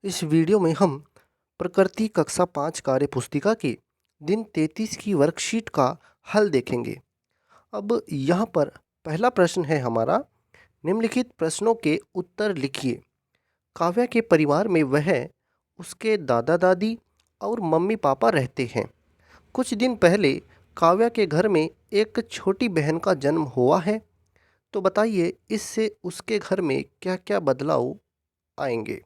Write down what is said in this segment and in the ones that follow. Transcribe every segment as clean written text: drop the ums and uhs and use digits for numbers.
इस वीडियो में हम प्रकृति कक्षा 5 कार्य पुस्तिका के दिन 33 की वर्कशीट का हल देखेंगे। अब यहाँ पर पहला प्रश्न है हमारा, निम्नलिखित प्रश्नों के उत्तर लिखिए। काव्या के परिवार में वह, उसके दादा दादी और मम्मी पापा रहते हैं। कुछ दिन पहले काव्या के घर में एक छोटी बहन का जन्म हुआ है। तो बताइए इससे उसके घर में क्या क्या बदलाव आएंगे।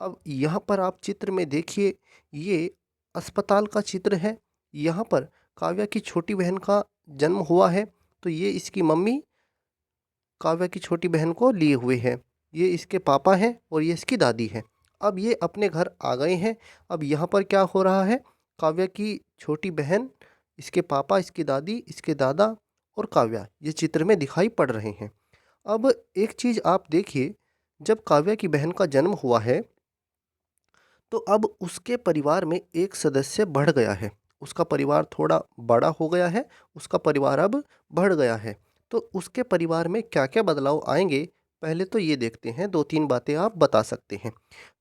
अब यहाँ पर आप चित्र में देखिए, ये अस्पताल का चित्र है। यहाँ पर काव्या की छोटी बहन का जन्म हुआ है। तो ये इसकी मम्मी काव्या की छोटी बहन को लिए हुए है। ये इसके पापा हैं और ये इसकी दादी है। अब ये अपने घर आ गए हैं। अब यहाँ पर क्या हो रहा है, काव्या की छोटी बहन, इसके पापा, इसकी दादी, इसके दादा और काव्या ये चित्र में दिखाई पड़ रहे हैं। अब एक चीज़ आप देखिए, जब काव्या की बहन का जन्म हुआ है तो अब उसके परिवार में एक सदस्य बढ़ गया है। उसका परिवार थोड़ा बड़ा हो गया है, उसका परिवार अब बढ़ गया है। तो उसके परिवार में क्या-क्या बदलाव आएँगे, पहले तो ये देखते हैं, 2-3 बातें आप बता सकते हैं।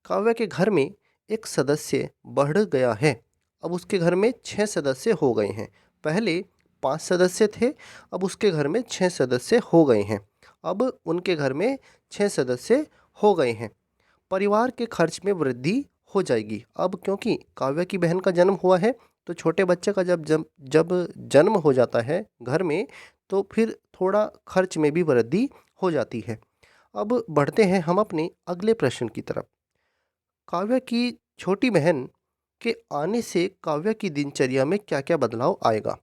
काव्या के घर में एक सदस्य बढ़ गया है। अब उसके घर में 6 सदस्य हो गए हैं। पहले 5 सदस्य थे, अब उसके घर में 6 सदस्य हो गए हैं। अब उनके घर में 6 सदस्य हो गए हैं। परिवार के खर्च में वृद्धि हो जाएगी। अब क्योंकि काव्या की बहन का जन्म हुआ है, तो छोटे बच्चे का जब जब जब जन्म हो जाता है घर में, तो फिर थोड़ा खर्च में भी वृद्धि हो जाती है। अब बढ़ते हैं हम अपने अगले प्रश्न की तरफ। काव्या की छोटी बहन के आने से काव्या की दिनचर्या में क्या-क्या बदलाव आएगा?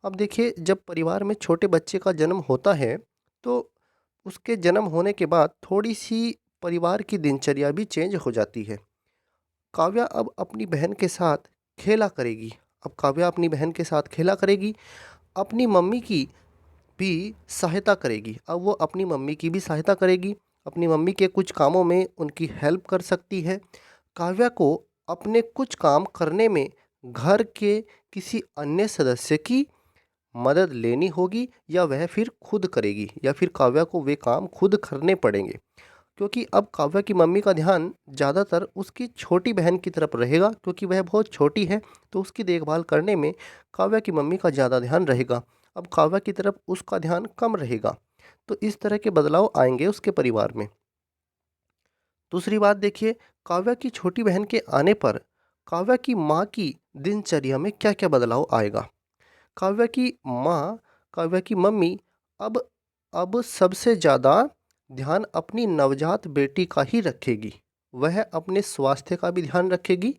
अब देखिए, जब परिवार में छोटे बच्चे का जन्म होता है, तो उसके जन्म होने के बाद थोड़ी-सी परिवार की दिनचर्या भी चेंज हो जाती है। काव्या अब अपनी बहन के साथ खेला करेगी। अब काव्या अपनी बहन के साथ खेला करेगी, अपनी मम्मी की भी सहायता करेगी। अब वो अपनी मम्मी की भी सहायता करेगी, अपनी मम्मी के कुछ कामों में उनकी हेल्प कर सकती है। काव्या को अपने कुछ काम करने में घर के किसी अन्य सदस्य की मदद लेनी होगी, या वह फिर खुद करेगी, या फिर काव्या को वे काम खुद करने पड़ेंगे। क्योंकि अब काव्या की मम्मी का ध्यान ज़्यादातर उसकी छोटी बहन की तरफ रहेगा, क्योंकि वह बहुत छोटी है, तो उसकी देखभाल करने में काव्या की मम्मी का ज़्यादा ध्यान रहेगा। अब काव्या की तरफ उसका ध्यान कम रहेगा। तो इस तरह के बदलाव आएंगे उसके परिवार में। दूसरी बात देखिए, काव्या की छोटी बहन के आने पर काव्या की माँ की दिनचर्या में क्या-क्या बदलाव आएगा। काव्या की माँ, काव्या की मम्मी अब अब सबसे ज़्यादा ध्यान अपनी नवजात बेटी का ही रखेगी। वह अपने स्वास्थ्य का भी ध्यान रखेगी,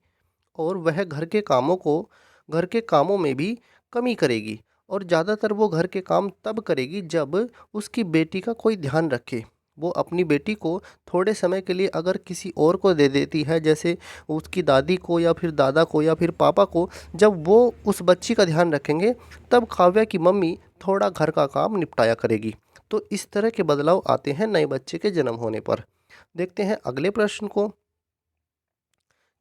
और वह घर के कामों में भी कमी करेगी, और ज़्यादातर वो घर के काम तब करेगी जब उसकी बेटी का कोई ध्यान रखे। वो अपनी बेटी को थोड़े समय के लिए अगर किसी और को दे देती है, जैसे उसकी दादी को या फिर दादा को या फिर पापा को, जब वो उस बच्ची का ध्यान रखेंगे, तब काव्या की मम्मी थोड़ा घर का काम निपटाया करेगी। तो इस तरह के बदलाव आते हैं नए बच्चे के जन्म होने पर। देखते हैं अगले प्रश्न को।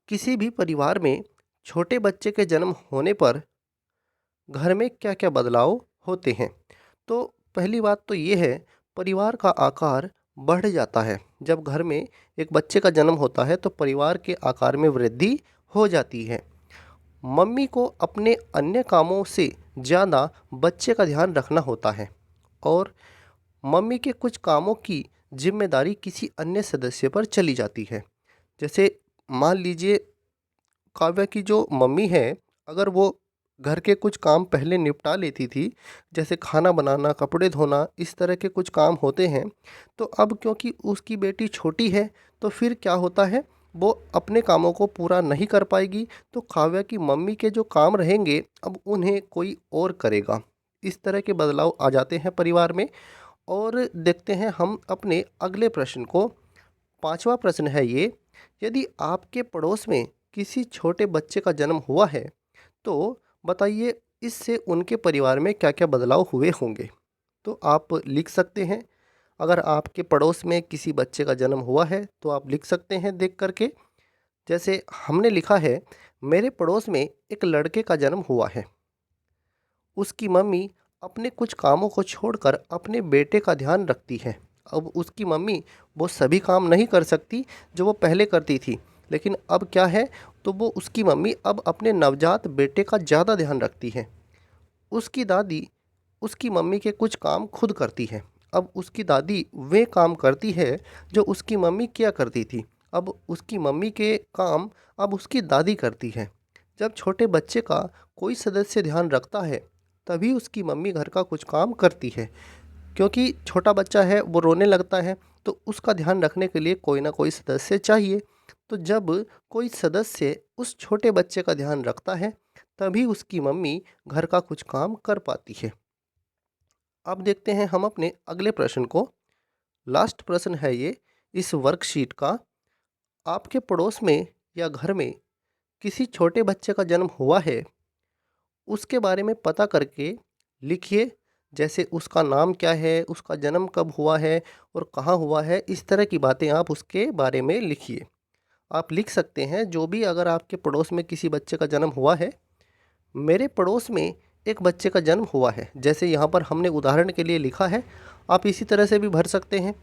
किसी भी परिवार में छोटे बच्चे के जन्म होने पर घर में क्या-क्या बदलाव होते हैं? तो पहली बात तो ये है, परिवार का आकार बढ़ जाता है। जब घर में एक बच्चे का जन्म होता है, तो परिवार के आकार में वृद्धि हो जाती है। मम्मी को अपने अन्य कामों से ज़्यादा बच्चे का ध्यान रखना होता है, और मम्मी के कुछ कामों की ज़िम्मेदारी किसी अन्य सदस्य पर चली जाती है। जैसे मान लीजिए, काव्या की जो मम्मी है, अगर वो घर के कुछ काम पहले निपटा लेती थी, जैसे खाना बनाना, कपड़े धोना, इस तरह के कुछ काम होते हैं, तो अब क्योंकि उसकी बेटी छोटी है, तो फिर क्या होता है, वो अपने कामों को पूरा नहीं कर पाएगी। तो काव्या की मम्मी के जो काम रहेंगे, अब उन्हें कोई और करेगा। इस तरह के बदलाव आ जाते हैं परिवार में। और देखते हैं हम अपने अगले प्रश्न को। पांचवा प्रश्न है ये, यदि आपके पड़ोस में किसी छोटे बच्चे का जन्म हुआ है, तो बताइए इससे उनके परिवार में क्या-क्या बदलाव हुए होंगे? तो आप लिख सकते हैं। अगर आपके पड़ोस में किसी बच्चे का जन्म हुआ है, तो आप लिख सकते हैं देख कर के। जैसे हमने लिखा है, मेरे पड़ोस में एक लड़के का जन्म हुआ है। उसकी मम्मी अपने कुछ कामों को छोड़कर अपने बेटे का ध्यान रखती है। अब उसकी मम्मी वो सभी काम नहीं कर सकती जो वो पहले करती थी, लेकिन अब क्या है, तो वो उसकी मम्मी अब अपने नवजात बेटे का ज़्यादा ध्यान रखती है। उसकी दादी उसकी मम्मी के कुछ काम खुद करती है। अब उसकी दादी वे काम करती है जो उसकी मम्मी किया करती थी। अब उसकी मम्मी के काम अब उसकी दादी करती है। जब छोटे बच्चे का कोई सदस्य ध्यान रखता है, तभी उसकी मम्मी घर का कुछ काम करती है। क्योंकि छोटा बच्चा है, वो रोने लगता है, तो उसका ध्यान रखने के लिए कोई ना कोई सदस्य चाहिए। तो जब कोई सदस्य उस छोटे बच्चे का ध्यान रखता है, तभी उसकी मम्मी घर का कुछ काम कर पाती है। अब देखते हैं हम अपने अगले प्रश्न को। लास्ट प्रश्न है ये इस वर्कशीट का। आपके पड़ोस में या घर में किसी छोटे बच्चे का जन्म हुआ है, उसके बारे में पता करके लिखिए। जैसे उसका नाम क्या है, उसका जन्म कब हुआ है और कहाँ हुआ है, इस तरह की बातें आप उसके बारे में लिखिए। आप लिख सकते हैं जो भी, अगर आपके पड़ोस में किसी बच्चे का जन्म हुआ है। मेरे पड़ोस में एक बच्चे का जन्म हुआ है, जैसे यहाँ पर हमने उदाहरण के लिए लिखा है, आप इसी तरह से भी भर सकते हैं।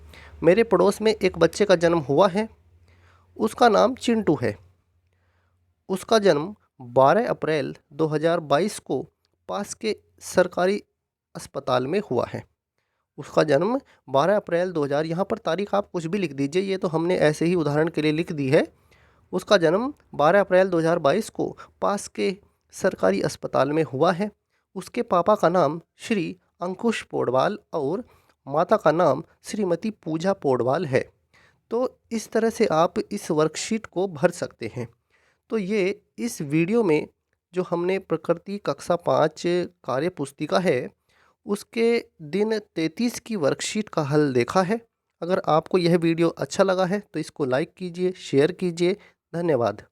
मेरे पड़ोस में एक बच्चे का जन्म हुआ है, उसका नाम चिंटू है। उसका जन्म 12 अप्रैल 2022 को पास के सरकारी अस्पताल में हुआ है। उसका जन्म 12 अप्रैल 2000, यहाँ पर तारीख आप कुछ भी लिख दीजिए, ये तो हमने ऐसे ही उदाहरण के लिए लिख दी है। उसका जन्म 12 अप्रैल 2022 को पास के सरकारी अस्पताल में हुआ है। उसके पापा का नाम श्री अंकुश पौडवाल और माता का नाम श्रीमती पूजा पौडवाल है। तो इस तरह से आप इस वर्कशीट को भर सकते हैं। तो ये इस वीडियो में जो हमने प्रकृति कक्षा 5 कार्य पुस्तिका है, उसके दिन 33 की वर्कशीट का हल देखा है। अगर आपको यह वीडियो अच्छा लगा है तो इसको लाइक कीजिए, शेयर कीजिए। धन्यवाद।